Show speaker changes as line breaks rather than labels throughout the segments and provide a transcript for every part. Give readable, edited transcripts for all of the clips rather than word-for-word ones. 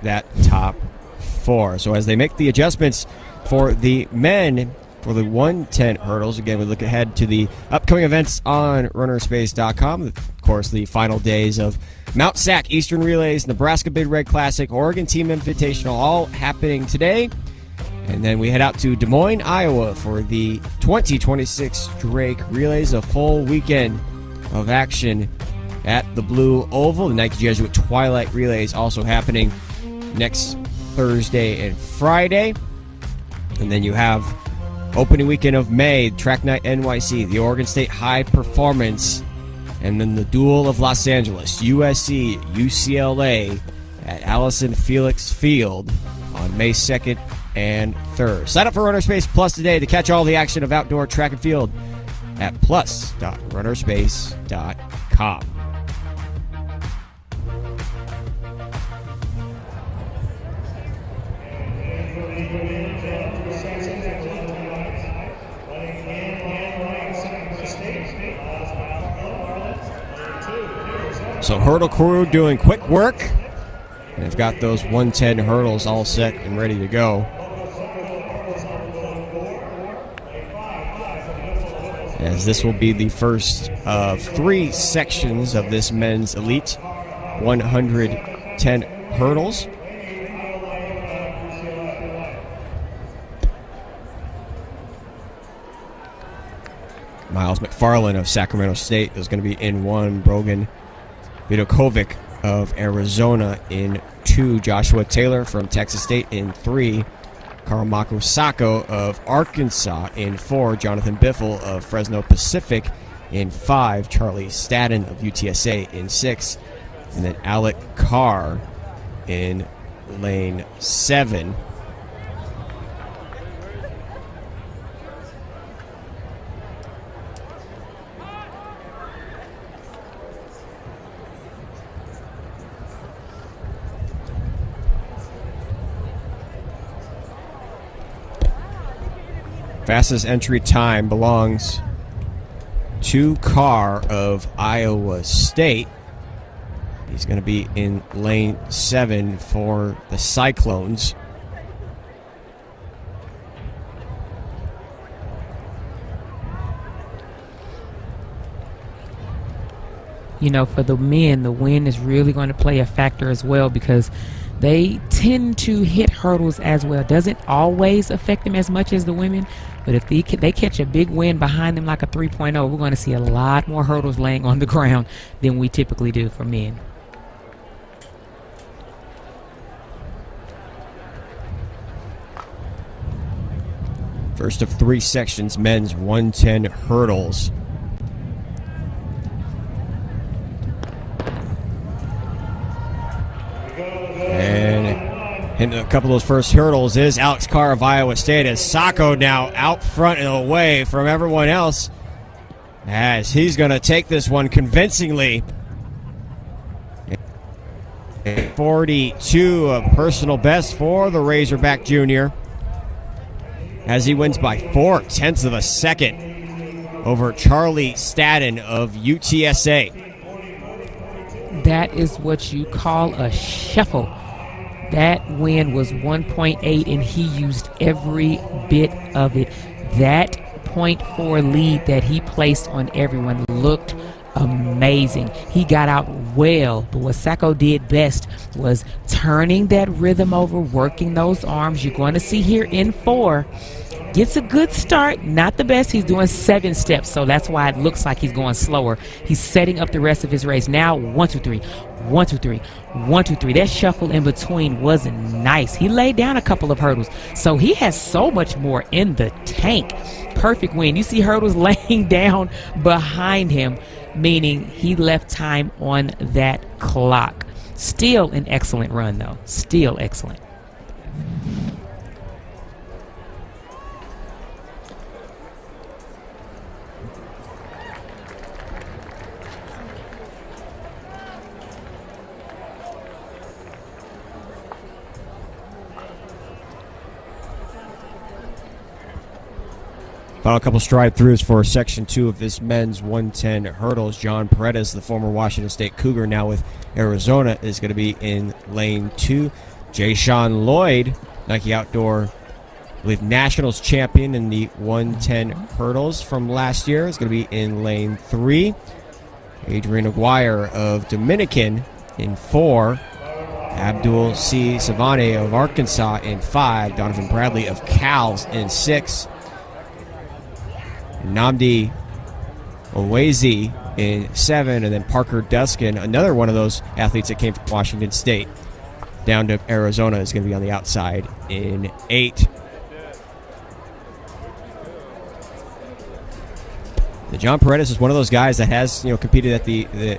that top 4. So as they make the adjustments for the men for the 110 hurdles, again, we look ahead to the upcoming events on runnerspace.com. Of course, the final days of Mount Sac Eastern Relays, Nebraska Big Red Classic, Oregon Team Invitational, all happening today. And then we head out to Des Moines, Iowa for the 2026 Drake Relays, a full weekend of action at the Blue Oval. The Nike Jesuit Twilight Relays also happening next Thursday and Friday. And then you have opening weekend of May, Track Night NYC, the Oregon State High Performance, and then the Duel of Los Angeles, USC, UCLA at Allison Felix Field on May 2nd and 3rd. Sign up for Runnerspace Plus today to catch all the action of outdoor track and field at plus.runnerspace.com. So Hurdle Crew doing quick work, and they've got those 110 hurdles all set and ready to go. As this will be the first of 3 sections of this men's elite 110 hurdles. Miles McFarland of Sacramento State is going to be in 1. Brogan Vidokovic of Arizona in 2. Joshua Taylor from Texas State in 3. Carl Makusako of Arkansas in 4. Jonathan Biffle of Fresno Pacific in 5. Charlie Staden of UTSA in 6. And then Alec Carr in lane 7. Fastest entry time belongs to Carr of Iowa State. He's going to be in lane 7 for the Cyclones.
You know, for the men, the wind is really going to play a factor as well because they tend to hit hurdles as well. Doesn't always affect them as much as the women, but if they catch a big wind behind them like a 3.0, we're going to see a lot more hurdles laying on the ground than we typically do for men.
First of 3 sections, men's 110 hurdles. And a couple of those first hurdles is Alex Carr of Iowa State, as Sacco now out front and away from everyone else, as he's going to take this one convincingly. 42, a personal best for the Razorback Junior, as he wins by 0.4 of a second over Charlie Staden of UTSA.
That is what you call a shuffle. That win was 1.8, and he used every bit of it. That 0.4 lead that he placed on everyone looked amazing. He got out well, but what Sacco did best was turning that rhythm over, working those arms. You're going to see here in 4. Gets a good start, not the best. He's doing 7 steps, so that's why it looks like he's going slower. He's setting up the rest of his race. Now, 1, 2, 3, 1, 2, 3, 1, 2, 3. That shuffle in between wasn't nice. He laid down a couple of hurdles, so he has so much more in the tank. Perfect win. You see hurdles laying down behind him, meaning he left time on that clock. Still an excellent run, though. Still excellent.
Final couple stride throughs for section 2 of this men's 110 hurdles. John Paredes, the former Washington State Cougar, now with Arizona, is going to be in lane 2. Jay Sean Lloyd, Nike Outdoor, I believe, Nationals champion in the 110 hurdles from last year, is going to be in lane 3. Adrian Aguirre of Dominican in 4. Abdul C. Savane of Arkansas in 5. Donovan Bradley of Cal in 6. Nnamdi Owezi in 7. And then Parker Duskin, another one of those athletes that came from Washington State down to Arizona, is going to be on the outside in 8. John Paredes is one of those guys that has, competed at the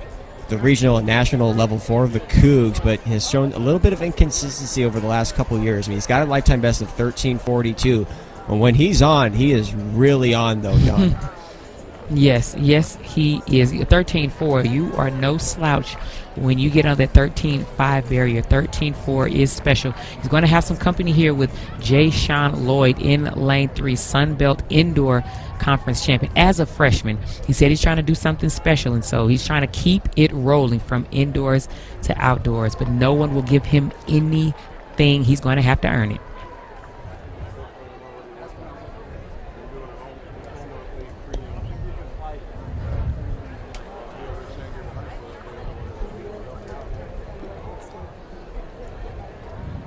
regional and national level for the Cougs, but has shown a little bit of inconsistency over the last couple of years. I mean, he's got a lifetime best of 13:42, but when he's on, he is really on, though, Don.
Yes, he is. 13.4, you are no slouch when you get on that 13.5 barrier. 13.4 is special. He's going to have some company here with Jay Sean Lloyd in lane 3, Sunbelt Indoor Conference champion. As a freshman, he said he's trying to do something special, and so he's trying to keep it rolling from indoors to outdoors, but no one will give him anything. He's going to have to earn it.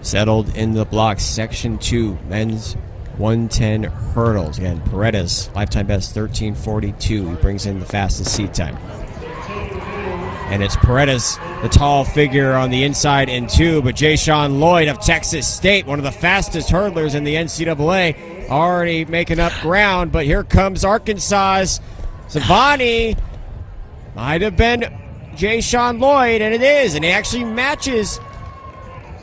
Settled in the blocks, Section 2, men's 110 hurdles. Again, Paredes, lifetime best 13:42. He brings in the fastest seat time. And it's Paredes, the tall figure on the inside in 2, but Jay Sean Lloyd of Texas State, one of the fastest hurdlers in the NCAA, already making up ground. But here comes Arkansas's Savani. Might have been Jay Sean Lloyd, and it is. And he actually matches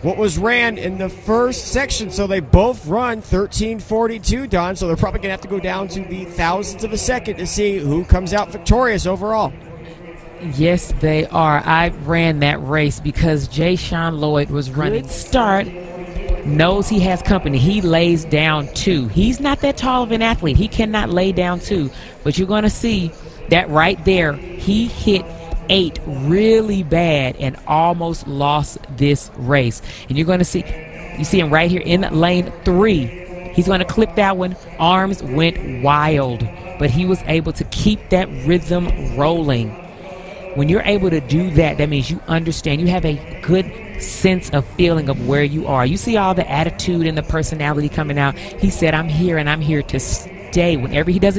what was ran in the first section, so they both run 13:42, Don, so they're probably going to have to go down to the thousandths of a second to see who comes out victorious overall.
Yes, they are. I ran that race because Jay Sean Lloyd was running start, knows he has company. He lays down 2. He's not that tall of an athlete. He cannot lay down 2, but you're going to see that right there. He hit 8 really bad and almost lost this race. And you're going to see, you see him right here in lane 3. He's going to clip that one. Arms went wild, but he was able to keep that rhythm rolling. When you're able to do that, that means you understand. You have a good sense of feeling of where you are. You see all the attitude and the personality coming out. He said, I'm here and I'm here to stay. Whenever he doesn't